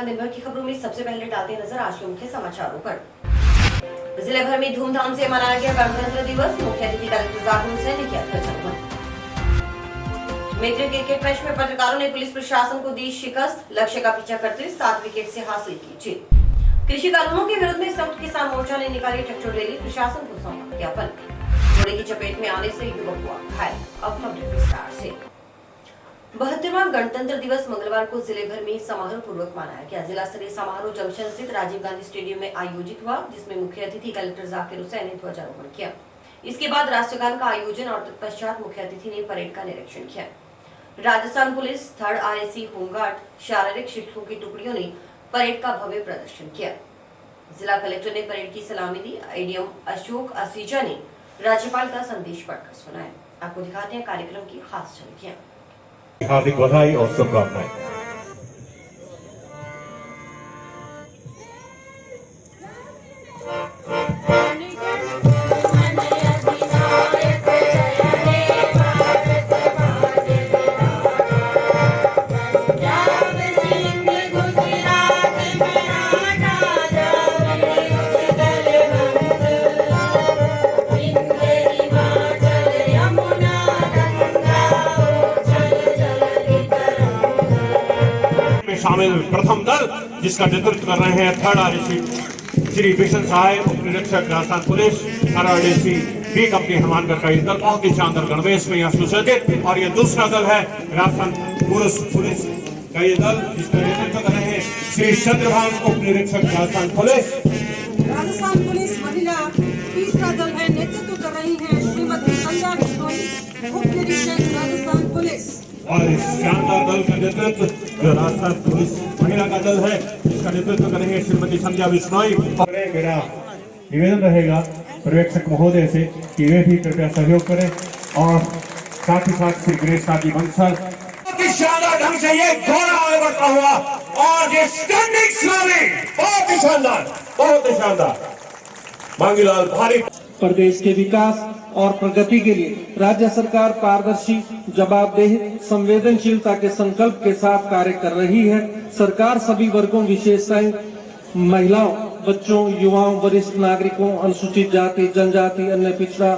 खान दिन भर की खबरों में सबसे पहले डालते नजर आज के मुख्य समाचारों पर। जिले भर में धूमधाम से मनाया गया गणतंत्र दिवस। मुख्य अतिथि कलेक्टर जाकिर हुसैन ने किया ध्वजारोहण। मैत्री क्रिकेट मैच में पत्रकारों ने पुलिस प्रशासन को दी शिकस्त। लक्ष्य का पीछा करते हुए 7 विकेट से हासिल की जीत। कृषि कानूनों के विरोध में संयुक्त किसान मोर्चा ने निकाली ट्रैक्टर रैली, प्रशासन को सौंपा ज्ञापन। घोड़े की चपेट में आने से युवक हुआ घायल। अब खबर विस्तार से। 72वां गणतंत्र दिवस मंगलवार को जिले भर में समारोह पूर्वक मनाया गया। जिला स्तरीय समारोह जंक्शन स्थित राजीव गांधी स्टेडियम में आयोजित हुआ, जिसमें मुख्य अतिथि कलेक्टर जाकिर हुसैन ने ध्वजारोहण किया। इसके बाद राष्ट्रगान का आयोजन और तत्पश्चात मुख्य अतिथि ने परेड का निरीक्षण किया। Rajasthan police, 3rd RAC home guard, शारीरिक शिक्षकों की टुकड़ियों ने परेड का भव्य प्रदर्शन किया। जिला कलेक्टर ने परेड की सलामी दी। ADM अशोक असीजा ने राज्यपाल का संदेश पढ़कर सुनाया। आपको दिखाते हैं कार्यक्रम की खास झलकियां। हार्दिक बधाई और शुभकामनाएं। शामिल प्रथम दल जिसका नेतृत्व कर रहे हैं 3rd RAC श्री बिशन साहब, उपनिरीक्षक Rajasthan police, 3rd RAC B company Hanumangarh का ये दल बहुत ही शानदार गणवेश में यहाँ सुसज्जित। और ये दूसरा दल है राजस्थान पुलिस का ये दल जिसका नेतृत्व कर रहे हैं श्री चंद्रभान, उपनिरीक्षक राजस्थान पुलिस। राजस्थान पुलिस महिला तीसरा दल है, नेतृत्व कर रही है श्रीमती संध्या बिश्नोई, उपनिरीक्षक राजस्थान पुलिस। और इस शानदार दल का नेतृत्व जो राजस्थान पुलिस महिला का दल है इसका नेतृत्व करेंगे श्रीमती संध्या बिश्नोई। मेरा निवेदन रहेगा पर्यवेक्षक महोदय से कि वे भी कृपया सहयोग करें और साथ ही साथ श्री गणेश शादी बंसल बहुत ही शानदार ढंग से ये घोड़ा आगे बढ़ता हुआ और ये स्टैंडिंग स्लैमिंग बहुत ही शानदार मांगीलाल भारी। प्रदेश के विकास और प्रगति के लिए राज्य सरकार पारदर्शी, जवाबदेह, संवेदनशीलता के संकल्प के साथ कार्य कर रही है। सरकार सभी वर्गों, विशेषताएं, महिलाओं, बच्चों, युवाओं, वरिष्ठ नागरिकों, अनुसूचित जाति, जनजाति, अन्य पिछड़ा,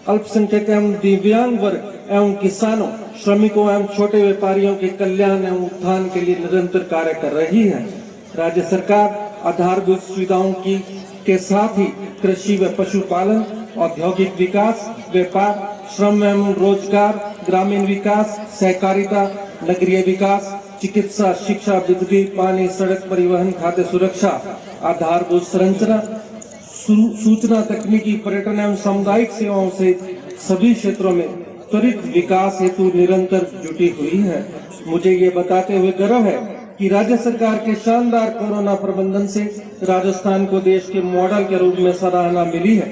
अल्पसंख्यक एवं दिव्यांग वर्ग एवं किसानों, श्रमिकों एवं छोटे व्यापारियों के कल्याण एवं उत्थान के लिए निरंतर कार्य कर रही है। राज्य सरकार आधारभूत सुविधाओं के साथ ही कृषि व पशुपालन, औद्योगिक विकास, व्यापार, श्रम एवं रोजगार, ग्रामीण विकास, सहकारिता, नगरीय विकास, चिकित्सा, शिक्षा, बिजली, पानी, सड़क परिवहन, खाद्य सुरक्षा, आधारभूत संरचना, सूचना तकनीकी, पर्यटन एवं सामुदायिक सेवाओं से सभी क्षेत्रों में त्वरित विकास हेतु निरंतर जुटी हुई है। मुझे ये बताते हुए गर्व है कि राज्य सरकार के शानदार कोरोना प्रबंधन से राजस्थान को देश के मॉडल के रूप में सराहना मिली है।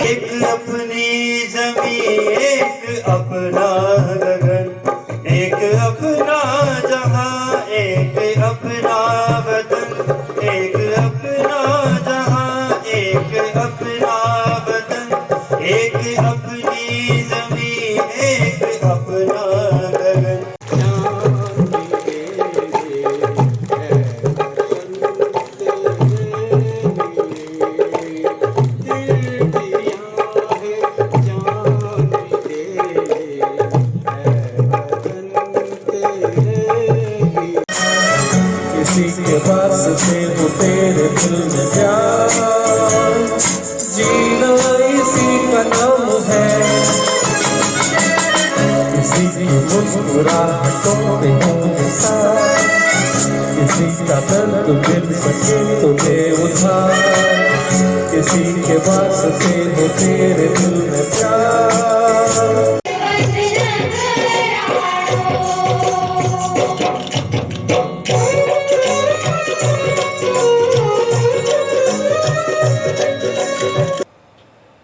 एक अपनी जमीन, एक अपना गगन, एक अपना जहां, एक अपना वतन, एक अपना जहां, एक अपना वतन, एक अपनी जमीन, एक अपना गगन। किसी के पास से तो तेरे दिल में प्यार, जीना इसी का नाम है। किसी की मुस्कुराहटों में होंगे साथ, किसी का दर्द मिल सके तो दे उधार। किसी के पास से तो तेरे दिल में प्यार।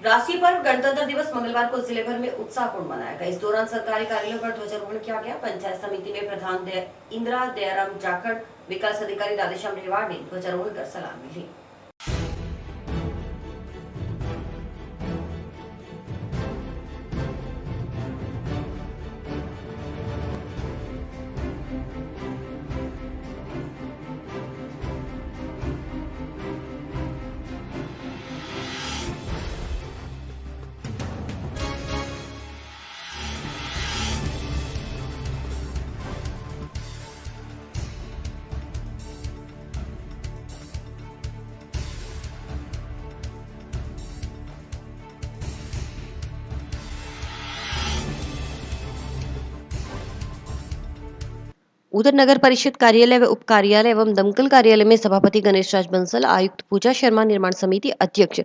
राष्ट्रीय पर्व गणतंत्र दिवस मंगलवार को जिले भर में उत्साहपूर्ण मनाया गया। इस दौरान सरकारी कार्यालयों पर ध्वजारोहण किया गया। पंचायत समिति में प्रधान इंदिरा दयाराम जाखड़, विकास अधिकारी राधेश्याम रेवाड़ ने ध्वजारोहण कर सलामी ली। उधर नगर परिषद कार्यालय व उप कार्यालय एवं दमकल कार्यालय में सभापति गणेश राज बंसल, आयुक्त पूजा शर्मा, निर्माण समिति अध्यक्ष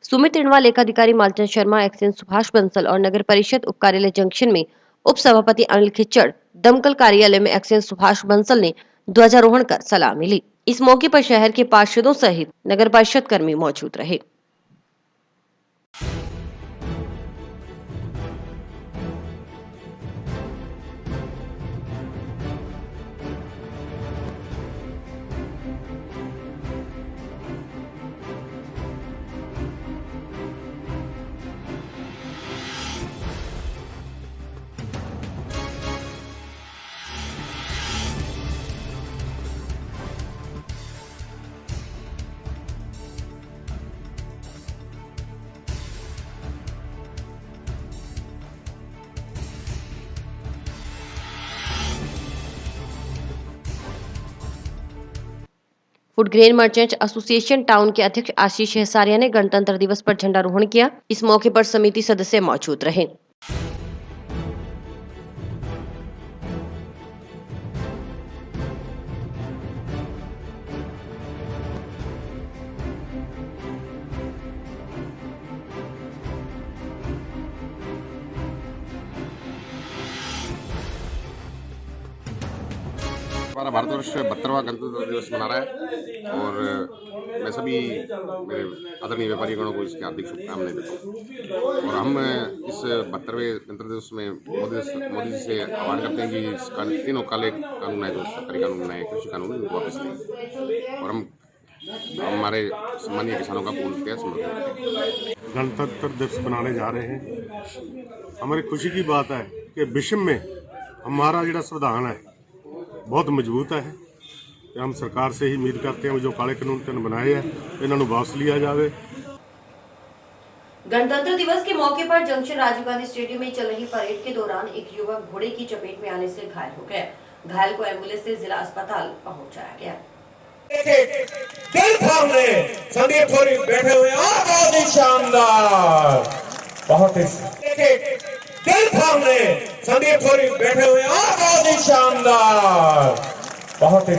सुमित रिणवा, लेखाधिकारी मालचंद शर्मा, एक्सएन सुभाष बंसल और नगर परिषद उप कार्यालय जंक्शन में उप सभापति अनिल खिच्चड़, दमकल कार्यालय में एक्सएन सुभाष बंसल ने ध्वजारोहण कर सलामी ली। इस मौके पर शहर के पार्षदों सहित नगर परिषद कर्मी मौजूद रहे। Food grain merchant association town के अध्यक्ष आशीष हेसारिया ने गणतंत्र दिवस पर झंडारोहण किया। इस मौके पर समिति सदस्य मौजूद रहे। हमारा भारतवर्ष 72वां गणतंत्र दिवस मना रहा है और मैं सभी मेरे आदरणीय व्यापारी गणों को इसकी हार्दिक शुभकामनाएं देता हूँ। और हम इस 72वें गणतंत्र दिवस में मोदी जी से आह्वान करते हैं कि इस तीनों काले कानून आए, जो सरकारी कानून बनाए, कृषि कानून, उनको वापस लें और हम हमारे सम्मानीय किसानों का पूर्णतः समर्थन करते हैं। गणतंत्र दिवस मनाने जा रहे हैं। हमारी खुशी की बात है कि विश्व में हमारा जो संविधान है बहुत मजबूत है। हम सरकार से ही उम्मीद करते हैं जो काले कानून बनाए हैं इन्होंने वापस लिया जाए। गणतंत्र दिवस के मौके पर जंक्शन राजीव गांधी स्टेडियम में चल रही परेड के दौरान एक युवक घोड़े की चपेट में आने से घायल हो गया। घायल को एम्बुलेंस से जिला अस्पताल पहुंचाया गया। दिल थामने संदीप थोड़ी बैठे हुए बहुत ही शानदार, बहुत ही दिल थामने संदीप थोड़ी बैठे हुए बहुत ही शानदार, बहुत ही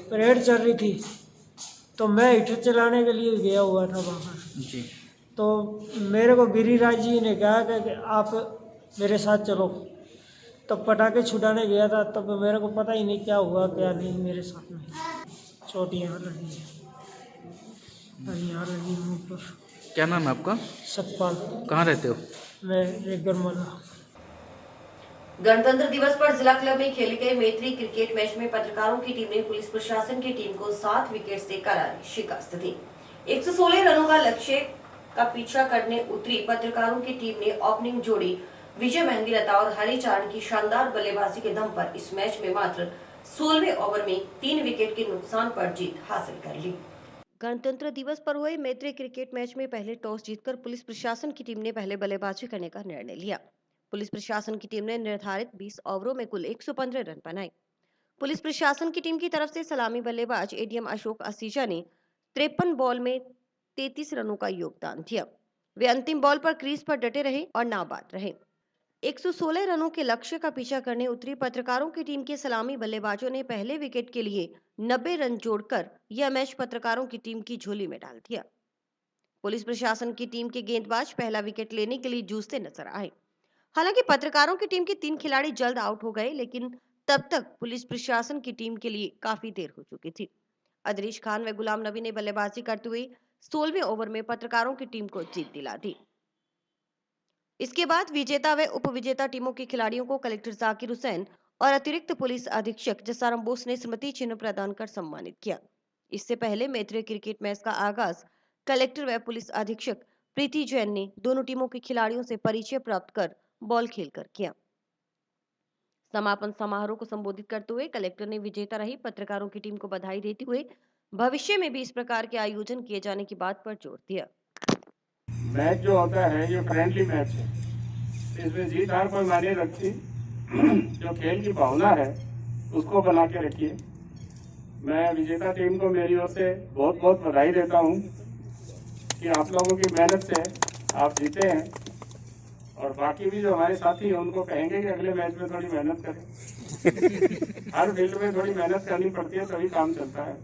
परेड चल रही थी तो मैं हीटर चलाने के लिए गया हुआ था बाहर जी। तो मेरे को गिरिराज जी ने कहा कि आप मेरे साथ चलो। तब पटाखे छुड़ाने गया था, तब मेरे को पता ही नहीं क्या हुआ क्या नहीं। मेरे साथ में चोट यहाँ लगी है और यहाँ लगी मुँह पर। क्या नाम है आपका? सतपाल। कहाँ रहते हो? मैं रेगरमाला। गणतंत्र दिवस पर जिला क्लब में खेले गए मैत्री क्रिकेट मैच में पत्रकारों की टीम ने पुलिस प्रशासन की टीम को 7 विकेट से करारी शिकस्त दी। 116 रनों का लक्ष्य का पीछा करने उतरी पत्रकारों की टीम ने ओपनिंग जोड़ी विजय मेहंदी लता और हरिचरण की शानदार बल्लेबाजी के दम पर इस मैच में मात्र 16वें ओवर में 3 विकेट के नुकसान पर जीत हासिल कर ली। गणतंत्र दिवस पर हुए मैत्री क्रिकेट मैच में पहले टॉस जीतकर पुलिस प्रशासन की टीम ने पहले बल्लेबाजी करने का निर्णय लिया। पुलिस प्रशासन की टीम ने निर्धारित 20 ओवरों में कुल 115 रन बनाए। पुलिस प्रशासन की टीम की तरफ से सलामी बल्लेबाज एडीएम अशोक असीजा ने 53 बॉल में 33 रनों का योगदान दिया। वे अंतिम बॉल पर क्रीज पर डटे रहे और नाबाद रहे। 116 रनों के लक्ष्य का पीछा करने उतरी पत्रकारों की टीम के सलामी बल्लेबाजों ने पहले विकेट के लिए 90 रन जोड़कर यह मैच पत्रकारों की टीम की झोली में डाल दिया। पुलिस प्रशासन की टीम के गेंदबाज पहला विकेट लेने के लिए जूझते नजर आए। हालांकि पत्रकारों की टीम के 3 खिलाड़ी जल्द आउट हो गए, लेकिन तब तक पुलिस प्रशासन की टीम के लिए काफी देर हो चुकी थी। अदरीश खान व गुलाम नबी ने बल्लेबाजी करते हुए 16वें ओवर में पत्रकारों की टीम को जीत दिला दी। इसके बाद विजेता व उपविजेता टीमों के खिलाड़ियों को कलेक्टर जाकिर हुसैन और अतिरिक्त पुलिस अधीक्षक जसाराम बोस ने स्मृति चिन्ह प्रदान कर सम्मानित किया। इससे पहले मैत्रीय क्रिकेट मैच का आगाज कलेक्टर व पुलिस अधीक्षक प्रीति जैन ने दोनों टीमों के खिलाड़ियों से परिचय प्राप्त कर बॉल खेलकर किया। समापन समारोह को संबोधित करते हुए कलेक्टर ने विजेता रही पत्रकारों की टीम को बधाई देते हुए भविष्य में भी इस प्रकार के आयोजन किए जाने की बात पर जोर दिया। मैच जो होता है ये फ्रेंडली मैच है, इसमें जीत हार कोई मायने रखती, जो खेल की भावना है उसको बना के रखिए। मैं विजेता टीम को मेरी ओर से बहुत बहुत बधाई देता हूँ कि आप लोगों की मेहनत से आप जीते हैं, और बाकी भी जो हमारे साथी हैं उनको कहेंगे कि अगले मैच में थोड़ी मेहनत करें। हर फील्ड में थोड़ी मेहनत करनी पड़ती है तभी काम चलता है,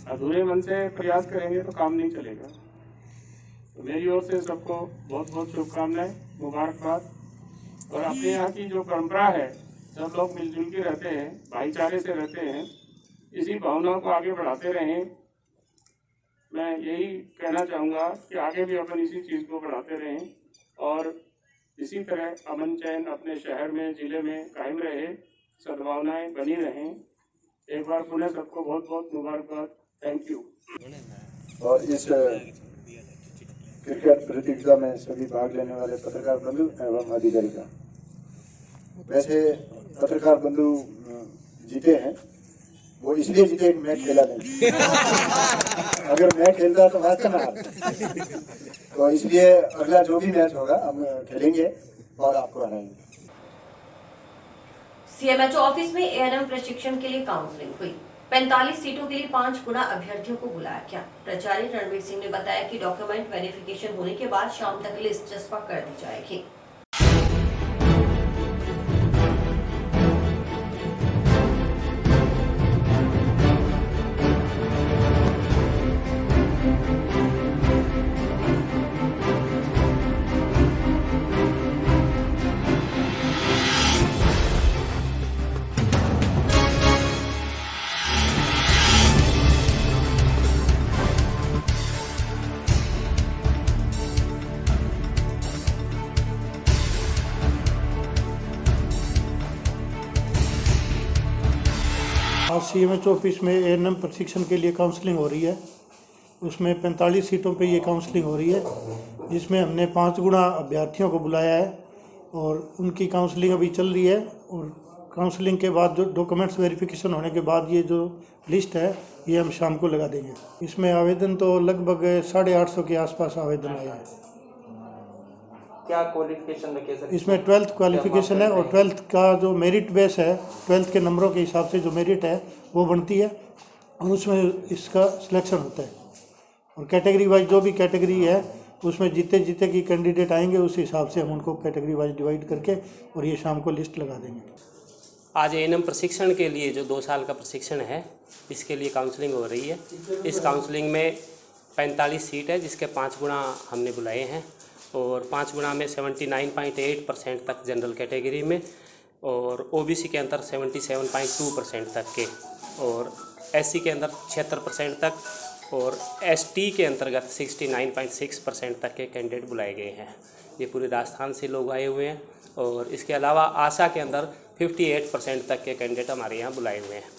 अधूरे मन से प्रयास करेंगे तो काम नहीं चलेगा। तो मेरी ओर से सबको बहुत बहुत शुभकामनाएं, मुबारकबाद। और अपने यहाँ की जो परंपरा है, सब लोग मिलजुल के रहते हैं, भाईचारे से रहते हैं, इसी भावना को आगे बढ़ाते रहें। मैं यही कहना चाहूँगा कि आगे भी अपन इसी चीज़ को बढ़ाते रहें और इसी तरह अमन चैन अपने शहर में, जिले में कायम रहे, सद्भावनाएं बनी रहें। एक बार पुनः सबको बहुत बहुत मुबारकबाद। Thank you. और इस क्रिकेट प्रतियोगिता में सभी भाग लेने वाले पत्रकार बंधु एवं अधिकारी का, वैसे पत्रकार बंधु जीते हैं वो इसलिए जीते कि मैं खेला नहीं। अगर मैं खेलता तो मैच ना हारता। तो इसलिए अगला जो भी मैच होगा हम खेलेंगे और आपको हराएंगे। सीएमएचओ ऑफिस में एएनएम प्रशिक्षण के लिए काउंसलिंग हुई। 45 सीटों के लिए 5 गुना अभ्यर्थियों को बुलाया गया। प्राचार्य रणवीर सिंह ने बताया कि डॉक्यूमेंट वेरिफिकेशन होने के बाद शाम तक लिस्ट चस्पा कर दी जाएगी। आज सीएमएचओ ऑफिस में एएनएम प्रशिक्षण के लिए काउंसलिंग हो रही है। उसमें 45 सीटों पे ये काउंसलिंग हो रही है, जिसमें हमने 5 गुना अभ्यर्थियों को बुलाया है और उनकी काउंसलिंग अभी चल रही है। और काउंसलिंग के बाद जो डॉक्यूमेंट्स वेरिफिकेशन होने के बाद ये जो लिस्ट है ये हम शाम को लगा देंगे। इसमें आवेदन तो लगभग 850 के आसपास आवेदन आए हैं। क्या क्वालिफिकेशन रखे सर? इसमें 12th क्वालिफिकेशन है और 12th का जो मेरिट बेस है, 12th के नंबरों के हिसाब से जो मेरिट है वो बनती है और उसमें इसका सिलेक्शन होता है। और कैटेगरी वाइज जो भी कैटेगरी है उसमें जीते की कैंडिडेट आएंगे, उस हिसाब से हम उनको कैटेगरी वाइज डिवाइड करके और ये शाम को लिस्ट लगा देंगे। आज एएनएम प्रशिक्षण के लिए जो 2 साल का प्रशिक्षण है, इसके लिए काउंसलिंग हो रही है। इस काउंसलिंग में 45 सीट है, जिसके 5 गुना हमने बुलाए हैं और 5 गुना में 79.8% तक जनरल कैटेगरी में और ओबीसी के अंदर 77.2% तक के और एससी के अंदर 76% तक और एसटी के अंतर्गत 69.6% तक के कैंडिडेट बुलाए गए हैं। ये पूरे राजस्थान से लोग आए हुए हैं और इसके अलावा आशा के अंदर 58% तक के कैंडिडेट हमारे यहाँ बुलाए हुए हैं।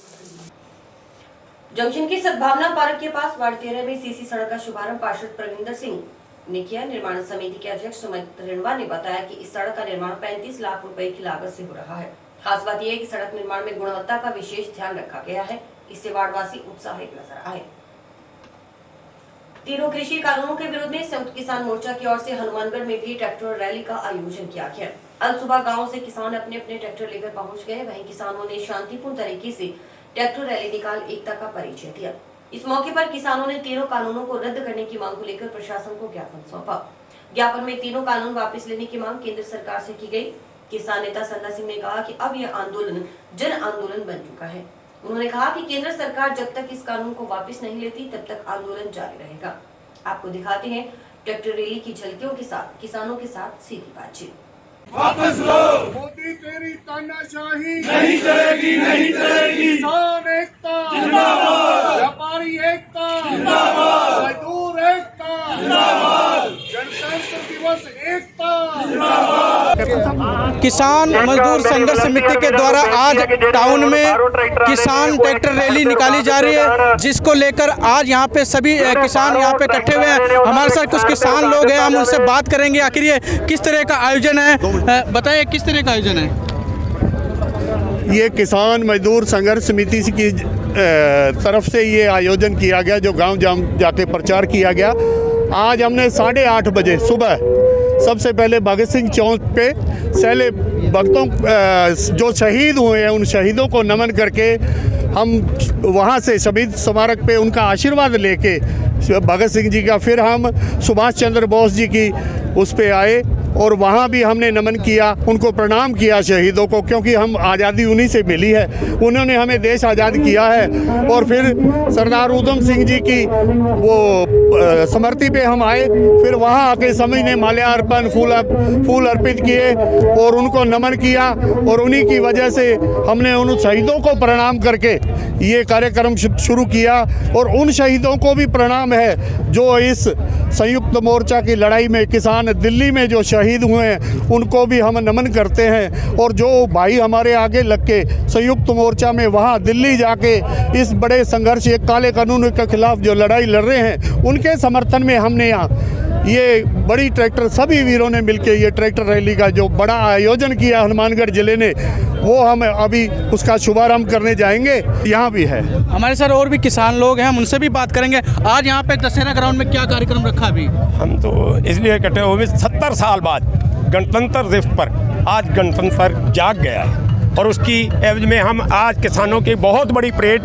जंक्शन की सद्भावना पार्क के पास वार्ड 13 में सीसी सड़क का शुभारंभ पार्षद प्रविंदर सिंह ने किया। निर्माण समिति के अध्यक्ष सुमित रिणवा ने बताया कि इस सड़क का निर्माण 35 लाख रुपए की लागत से हो रहा है। खास बात यह है कि सड़क निर्माण में गुणवत्ता का विशेष ध्यान रखा गया है। इससे वार्डवासी उत्साहित नजर आए। तीनों कृषि कानूनों के विरोध में संयुक्त किसान मोर्चा की ओर से हनुमानगढ़ में भी ट्रैक्टर रैली का आयोजन किया गया। अल सुबह गाँव से किसान अपने अपने ट्रैक्टर लेकर पहुँच गए। वहीं किसानों ने शांतिपूर्ण तरीके से ट्रैक्टर रैली निकाल एकता का परिचय दिया। इस मौके पर किसानों ने तीनों कानूनों को रद्द करने की मांग को लेकर प्रशासन को ज्ञापन सौंपा। ज्ञापन में तीनों कानून वापस लेने की मांग केंद्र सरकार से की गई। किसान नेता संदा सिंह ने कहा कि अब यह आंदोलन जन आंदोलन बन चुका है। उन्होंने कहा कि केंद्र सरकार जब तक इस कानून को वापस नहीं लेती तब तक आंदोलन जारी रहेगा। आपको दिखाते हैं ट्रैक्टर रैली की झलकियों के साथ किसानों के साथ सीधी बातचीत। वापस लो, मोदी तेरी तानाशाही नहीं चलेगी, नहीं चलेगी। किसान एकता जिंदाबाद, व्यापारी एकता जिंदाबाद, मजदूर एकता जिंदाबाद, गणतंत्र दिवस किसान मजदूर संघर्ष समिति के द्वारा आज टाउन में किसान ट्रैक्टर रैली निकाली जा रही है, जिसको लेकर आज यहाँ पे सभी किसान यहाँ पे इकट्ठे हुए हैं। हमारे साथ कुछ किसान लोग हैं, हम उनसे बात करेंगे आखिर ये किस तरह का आयोजन है। बताइए किस तरह का आयोजन है ये? किसान मजदूर संघर्ष समिति की तरफ से ये आयोजन किया गया, जो गांव जाके प्रचार किया गया। आज हमने 8:30 बजे सुबह सबसे पहले भगत सिंह चौक पे सैले भक्तों जो शहीद हुए हैं उन शहीदों को नमन करके हम वहाँ से शहीद स्मारक पे उनका आशीर्वाद लेके भगत सिंह जी का, फिर हम सुभाष चंद्र बोस जी की उस पे आए और वहाँ भी हमने नमन किया, उनको प्रणाम किया शहीदों को, क्योंकि हम आज़ादी उन्हीं से मिली है, उन्होंने हमें देश आज़ाद किया है। और फिर सरदार उधम सिंह जी की वो स्मृति पे हम आए, फिर वहाँ आके सभी ने माल्यार्पण फूल अर्पित किए और उनको नमन किया और उन्हीं की वजह से हमने उन शहीदों को प्रणाम करके ये कार्यक्रम शुरू किया। और उन शहीदों को भी प्रणाम है जो इस संयुक्त मोर्चा की लड़ाई में, किसान दिल्ली में जो शहीद हुए हैं उनको भी हम नमन करते हैं। और जो भाई हमारे आगे लग के संयुक्त मोर्चा में वहाँ दिल्ली जाके इस बड़े संघर्ष, एक काले कानून के खिलाफ जो लड़ाई लड़ रहे हैं, उनके समर्थन में हमने यहाँ ये बड़ी ट्रैक्टर सभी वीरों ने मिलकर ये ट्रैक्टर रैली का जो बड़ा आयोजन किया हनुमानगढ़ जिले ने, वो हम अभी उसका शुभारंभ करने जाएंगे। यहाँ भी है हमारे साथ और भी किसान लोग हैं, हम उनसे भी बात करेंगे। आज यहाँ पे दशहरा ग्राउंड में क्या कार्यक्रम रखा अभी? हम तो इसलिए इकट्ठे हुए 70 साल बाद गणतंत्र दिवस पर आज गणतंत्र जाग गया है और उसकी एवज में हम आज किसानों की बहुत बड़ी parade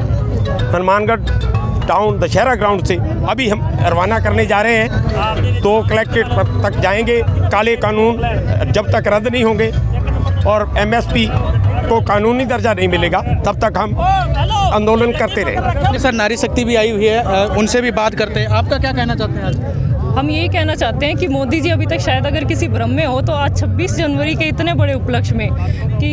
Hanumangarh town Dussehra ground से अभी हम रवाना करने जा रहे हैं। तो कलेक्ट्रेट तक जाएंगे। काले कानून जब तक रद्द नहीं होंगे और MSP को कानूनी दर्जा नहीं मिलेगा तब तक हम आंदोलन करते रहेंगे। सर, नारी शक्ति भी आई हुई है, उनसे भी बात करते हैं। आपका क्या कहना चाहते हैं आज? हम यही कहना चाहते हैं कि मोदी जी अभी तक शायद अगर किसी भ्रम में हो तो आज 26 जनवरी के इतने बड़े उपलक्ष्य में कि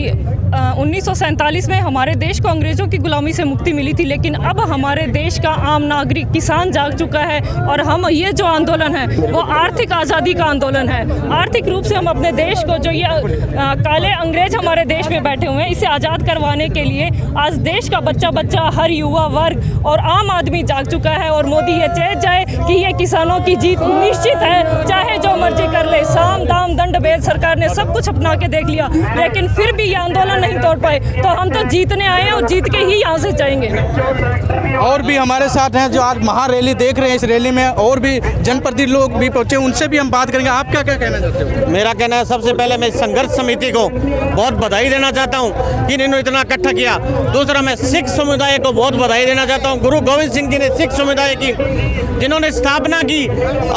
1947 में हमारे देश को अंग्रेज़ों की गुलामी से मुक्ति मिली थी, लेकिन अब हमारे देश का आम नागरिक किसान जाग चुका है और हम ये जो आंदोलन है वो आर्थिक आज़ादी का आंदोलन है। आर्थिक रूप से हम अपने देश को, जो ये काले अंग्रेज हमारे देश में बैठे हुए हैं, इसे आज़ाद करवाने के लिए आज देश का बच्चा बच्चा, हर युवा वर्ग और आम आदमी जाग चुका है। और मोदी ये चाह जाए कि ये किसानों की जीत निश्चित है, चाहे जो मर्जी कर ले। साम दाम दंड भेद सरकार ने सब कुछ अपना के देख लिया, लेकिन फिर भी ये आंदोलन नहीं तोड़ पाए। तो हम तो जीतने आए हैं और जीत के ही यहाँ से जाएंगे। और भी हमारे साथ हैं जो आज महारैली देख रहे हैं। इस रैली में और भी जनप्रतिनिधि लोग भी पहुंचे, उनसे भी हम बात करेंगे। आप क्या क्या कहना चाहते हो? मेरा कहना है, सबसे पहले मैं संघर्ष समिति को बहुत बधाई देना चाहता हूँ कि इन्होंने इतना इकट्ठा किया। दूसरा, मैं सिख समुदाय को बहुत बधाई देना चाहता हूँ। गुरु गोविंद सिंह जी ने सिख समुदाय की जिन्होंने स्थापना की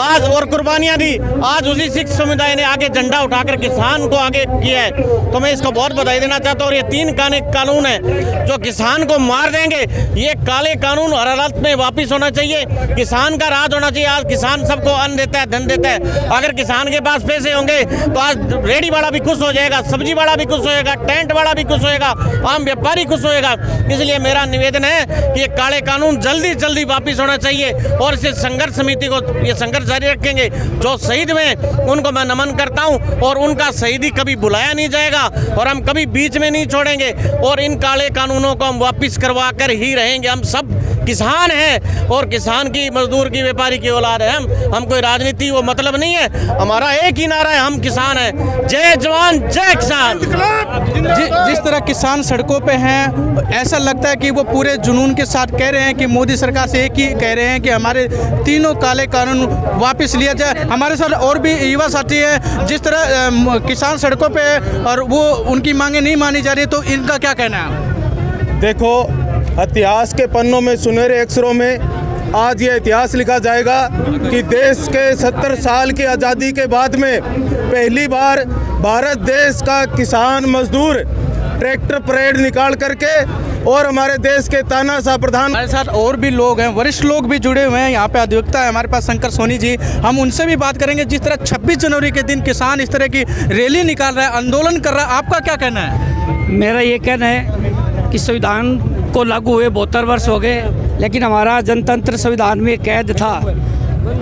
आज और कुर्बानियां दी, आज उसी सिख समुदाय ने आगे झंडा उठाकर किसान को आगे किया है, तो मैं इसको बहुत बधाई देना चाहता हूँ। और ये 3 कानून है जो किसान को मार देंगे, ये काले कानून हर हालत में वापिस होना चाहिए। किसान का राज होना चाहिए। आज किसान सबको अन्न देता है, धन देता है। अगर किसान के पास पैसे होंगे तो आज रेडी वाला भी खुश हो जाएगा, सब्जी वाला भी खुश होएगा, टेंट वाला भी खुश होएगा, आम व्यापारी खुश होएगा। इसलिए मेरा निवेदन है कि ये काले कानून जल्दी जल्दी वापिस होना चाहिए और इसे संघर्ष समिति को ये संघर्ष जारी रखेंगे। जो शहीद हुए उनको मैं नमन करता हूं और उनका शहीदी कभी भुलाया नहीं जाएगा और हम कभी बीच में नहीं छोड़ेंगे और इन काले कानूनों को हम वापस करवा कर ही रहेंगे। हम सब किसान हैं और किसान की, मजदूर की, व्यापारी की औलाद है। हम कोई राजनीति वो मतलब नहीं है। हमारा एक ही नारा है, हम किसान हैं। जय जवान जय किसान। जिस तरह किसान सड़कों पे हैं, ऐसा लगता है कि वो पूरे जुनून के साथ कह रहे हैं कि मोदी सरकार से एक ही कह रहे हैं कि हमारे तीनों काले कानून वापस लिया जाए। हमारे साथ और भी युवा साथी है, जिस तरह किसान सड़कों पे है और वो उनकी मांगे नहीं मानी जा रही, तो इनका क्या कहना है? देखो, इतिहास के पन्नों में सुनहरे अक्षरों में आज ये इतिहास लिखा जाएगा कि देश के 70 साल की आज़ादी के बाद में पहली बार भारत देश का किसान मजदूर ट्रैक्टर परेड निकाल करके और हमारे देश के तानाशाह प्रधान। हमारे साथ और भी लोग हैं, वरिष्ठ लोग भी जुड़े हुए हैं। यहाँ पे अधिवक्ता है हमारे पास शंकर सोनी जी, हम उनसे भी बात करेंगे। जिस तरह 26 जनवरी के दिन किसान इस तरह की रैली निकाल रहा है, आंदोलन कर रहा है, आपका क्या कहना है? मेरा ये कहना है कि संविधान को लागू हुए 72 वर्ष हो गए, लेकिन हमारा जनतंत्र संविधान में कैद था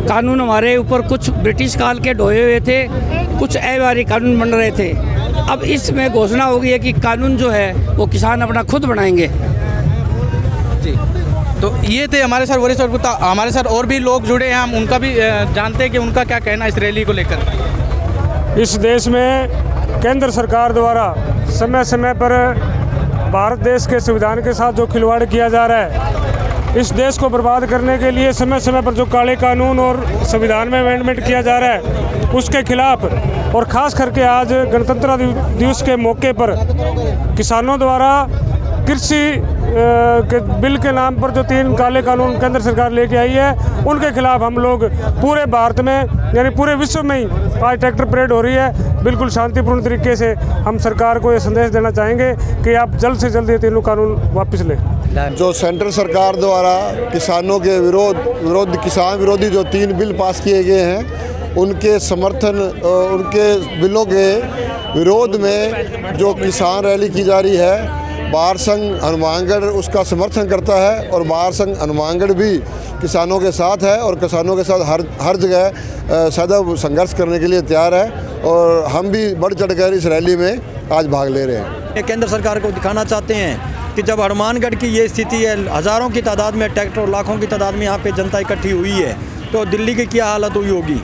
कानून हमारे ऊपर कुछ ब्रिटिश काल के ढोए हुए थे, कुछ अव्यवहारिक कानून बन रहे थे। अब इसमें घोषणा हो गई है कि कानून जो है वो किसान अपना खुद बनाएंगे। जी, तो ये थे हमारे साथ वरिष्ठ गुप्ता। हमारे साथ और भी लोग जुड़े हैं, हम उनका भी जानते हैं कि उनका क्या कहना इस रैली को लेकर। इस देश में केंद्र सरकार द्वारा समय समय पर भारत देश के संविधान के साथ जो खिलवाड़ किया जा रहा है, इस देश को बर्बाद करने के लिए समय समय पर जो काले कानून और संविधान में अमेंडमेंट किया जा रहा है, उसके खिलाफ और ख़ास करके आज गणतंत्र दिवस के मौके पर किसानों द्वारा कृषि के बिल के नाम पर जो 3 काले कानून केंद्र सरकार लेके आई है, उनके खिलाफ हम लोग पूरे भारत में यानी पूरे विश्व में ही आज ट्रैक्टर परेड हो रही है। बिल्कुल शांतिपूर्ण तरीके से हम सरकार को ये संदेश देना चाहेंगे कि आप जल्द से जल्द ये 3 कानून वापस लें। जो सेंट्रल सरकार द्वारा किसानों के विरोध किसान विरोधी जो 3 बिल पास किए गए हैं, उनके समर्थन उनके बिलों के विरोध में जो किसान रैली की जा रही है, बार संघ हनुमानगढ़ उसका समर्थन करता है और बार संघ हनुमानगढ़ भी किसानों के साथ है और किसानों के साथ हर जगह सदैव संघर्ष करने के लिए तैयार है और हम भी बढ़ चढ़कर इस रैली में आज भाग ले रहे हैं। केंद्र सरकार को दिखाना चाहते हैं कि जब हनुमानगढ़ की ये स्थिति है, हज़ारों की तादाद में ट्रैक्टर और लाखों की तादाद में यहाँ पे जनता इकट्ठी हुई है, तो दिल्ली की क्या हालत हुई होगी।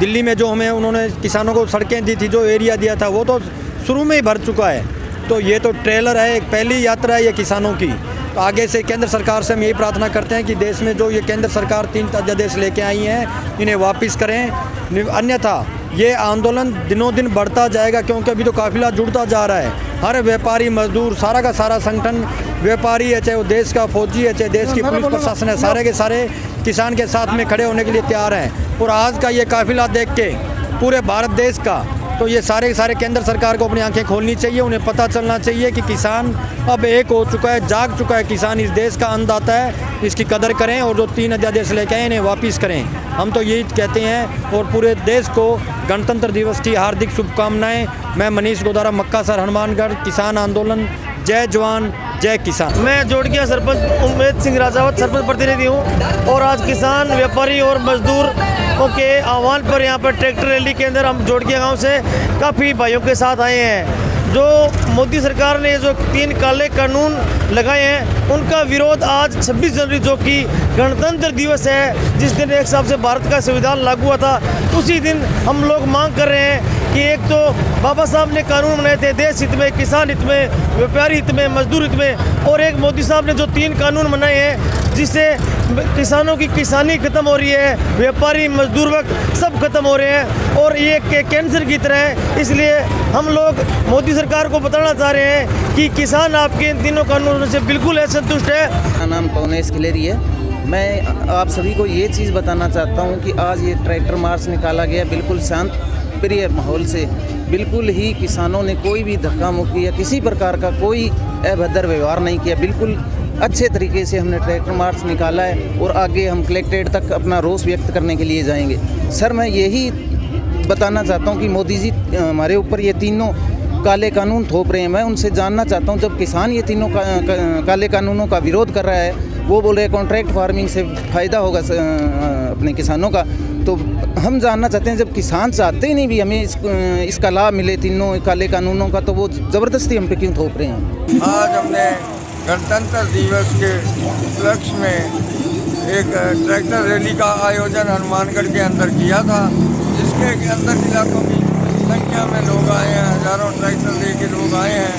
दिल्ली में जो हमें उन्होंने किसानों को सड़कें दी थी, जो एरिया दिया था, वो तो शुरू में ही भर चुका है। तो ये तो ट्रेलर है, एक पहली यात्रा है ये किसानों की। तो आगे से केंद्र सरकार से हम यही प्रार्थना करते हैं कि देश में जो ये केंद्र सरकार 3 अध्यादेश लेके आई हैं, इन्हें वापस करें, अन्यथा ये आंदोलन दिनों दिन बढ़ता जाएगा, क्योंकि अभी तो काफिला जुड़ता जा रहा है। हर व्यापारी मजदूर सारा का सारा संगठन, व्यापारी है, चाहे वो देश का फौजी है, चाहे देश की पुलिस प्रशासन है, सारे के सारे किसान के साथ में खड़े होने के लिए तैयार हैं। और आज का ये काफिला देख के पूरे भारत देश का, तो ये सारे के सारे केंद्र सरकार को अपनी आंखें खोलनी चाहिए। उन्हें पता चलना चाहिए कि किसान अब एक हो चुका है, जाग चुका है। किसान इस देश का अन्नदाता है, इसकी कदर करें और जो 3 अध्यादेश लेके आए इन्हें वापस करें। हम तो यही कहते हैं और पूरे देश को गणतंत्र दिवस की हार्दिक शुभकामनाएं। मैं मनीष गोदारा, मक्कासर, हनुमानगढ़, किसान आंदोलन। जय जवान जय किसान। मैं जोड़किया सरपंच उम्मेद सिंह राजावत सरपंच प्रतिनिधि हूँ और आज किसान, व्यापारी और मजदूर के आह्वान पर यहाँ पर ट्रैक्टर रैली के अंदर हम जोड़किया गांव से काफ़ी भाइयों के साथ आए हैं। जो मोदी सरकार ने जो 3 काले कानून लगाए हैं, उनका विरोध आज 26 जनवरी जो कि गणतंत्र दिवस है, जिस दिन एक हिसाब से भारत का संविधान लागू हुआ था, उसी दिन हम लोग मांग कर रहे हैं कि एक तो बाबा साहब ने कानून बनाए थे देश हित में, किसान हित में, व्यापारी हित में, मजदूर हित में, और एक मोदी साहब ने जो 3 कानून बनाए हैं जिससे किसानों की किसानी खत्म हो रही है, व्यापारी मजदूर वर्ग सब खत्म हो रहे हैं और ये कैंसर की तरह है। इसलिए हम लोग मोदी सरकार को बताना चाह रहे हैं कि किसान आपके इन 3 कानूनों से बिल्कुल असंतुष्ट है। मेरा नाम पवनेश खिलेरी है। मैं आप सभी को ये चीज़ बताना चाहता हूँ कि आज ये ट्रैक्टर मार्च निकाला गया बिल्कुल शांत प्रिय माहौल से। बिल्कुल ही किसानों ने कोई भी धक्का मुक्की या किसी प्रकार का कोई अभद्र व्यवहार नहीं किया। बिल्कुल अच्छे तरीके से हमने ट्रैक्टर मार्च निकाला है और आगे हम कलेक्ट्रेट तक अपना रोष व्यक्त करने के लिए जाएंगे। सर, मैं यही बताना चाहता हूं कि मोदी जी हमारे ऊपर ये 3 काले कानून थोप रहे हैं। मैं उनसे जानना चाहता हूं, जब किसान ये 3 काले कानूनों का विरोध कर रहा है, वो बोल रहे हैं कॉन्ट्रैक्ट फार्मिंग से फ़ायदा होगा अपने किसानों का, तो हम जानना चाहते हैं जब किसान चाहते ही नहीं भी हमें इसका लाभ मिले 3 काले कानूनों का, तो वो ज़बरदस्ती हम पे क्यों थोप रहे हैं। आज हमने गणतंत्र दिवस के उपलक्ष्य में एक ट्रैक्टर रैली का आयोजन हनुमानगढ़ के अंदर किया था, जिसके अंदर इलाकों की संख्या में लोग आए हैं, हज़ारों ट्रैक्टर लेके लोग आए हैं।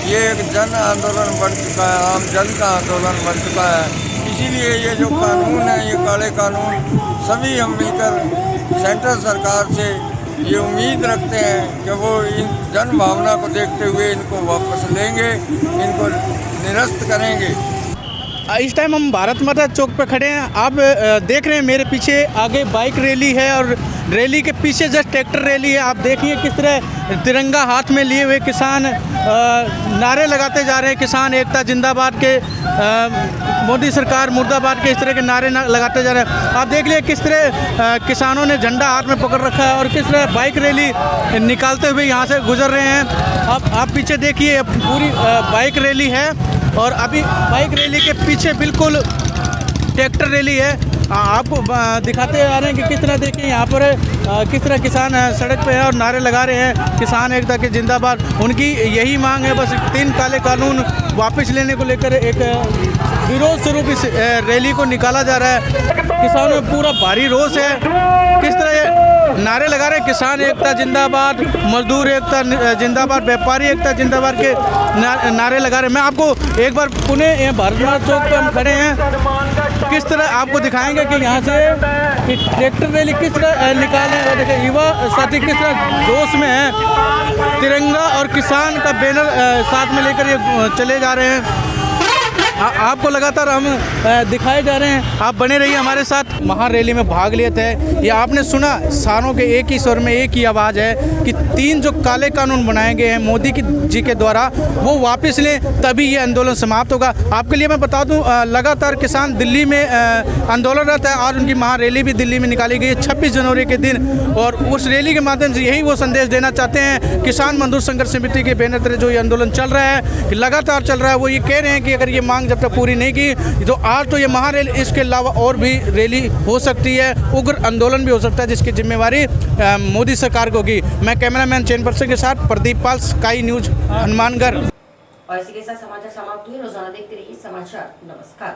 ये एक जन आंदोलन बन चुका है, आम जन का आंदोलन बन चुका है। इसीलिए ये जो कानून है, ये काले कानून, सभी हम मिलकर सेंट्रल सरकार से ये उम्मीद रखते हैं कि वो इन जन भावना को देखते हुए इनको वापस लेंगे, इनको निरस्त करेंगे। इस टाइम हम भारत माता चौक पर खड़े हैं। आप देख रहे हैं मेरे पीछे आगे बाइक रैली है और रैली के पीछे जस्ट ट्रैक्टर रैली है। आप देखिए किस तरह तिरंगा हाथ में लिए हुए किसान नारे लगाते जा रहे हैं। किसान एकता जिंदाबाद के, मोदी सरकार मुर्दाबाद के, इस तरह के नारे लगाते जा रहे हैं। आप देख लिए किस तरह किसानों ने झंडा हाथ में पकड़ रखा है और किस तरह बाइक रैली निकालते हुए यहाँ से गुजर रहे हैं। आप पीछे देखिए पूरी बाइक रैली है और अभी बाइक रैली के पीछे बिल्कुल ट्रैक्टर रैली है आपको दिखाते आ रहे हैं कि किस तरह देखिए यहाँ पर किस तरह किसान सड़क पे है और नारे लगा रहे हैं किसान एकता के जिंदाबाद। उनकी यही मांग है, बस 3 काले कानून वापस लेने को लेकर एक विरोध स्वरूप इस रैली को निकाला जा रहा है। किसानों में पूरा भारी रोष है, किस तरह ये नारे लगा रहे हैं किसान एकता जिंदाबाद, मजदूर एकता जिंदाबाद, व्यापारी एकता जिंदाबाद के नारे लगा रहे हैं। मैं आपको एक बार पुणे भारत माता चौक पर हम खड़े हैं, किस तरह आपको दिखाएंगे कि यहाँ से ट्रैक्टर रैली किस तरह निकालें और देखिए युवा साथी किस तरह जोश में है, तिरंगा और किसान का बैनर साथ में लेकर ये चले जा रहे हैं। आपको लगातार हम दिखाए जा रहे हैं, आप बने रहिए हमारे साथ। महारैली में भाग लिए थे, ये आपने सुना सारों के एक ही स्वर में एक ही आवाज़ है कि 3 जो काले कानून बनाए गए हैं मोदी जी के द्वारा वो वापस लें, तभी ये आंदोलन समाप्त होगा। आपके लिए मैं बता दूं, लगातार किसान दिल्ली में आंदोलनरत है और उनकी महारैली भी दिल्ली में निकाली गई है 26 जनवरी के दिन, और उस रैली के माध्यम से यही वो संदेश देना चाहते हैं। किसान मजदूर संघर्ष समिति के बैनर तले जो ये आंदोलन चल रहा है, लगातार चल रहा है, वो ये कह रहे हैं कि अगर ये मांग जब तक पूरी नहीं की तो आज तो ये महारैली, इसके अलावा और भी रैली हो सकती है, उग्र आंदोलन भी हो सकता है, जिसकी जिम्मेवारी मोदी सरकार को होगी। मैं कैमरामैन चैनपर्सन के साथ प्रदीप पाल, स्काई न्यूज, हनुमानगढ़। और इसी के साथ समाचार समाप्त हुए। रोजाना देखते रहिए समाचार। नमस्कार।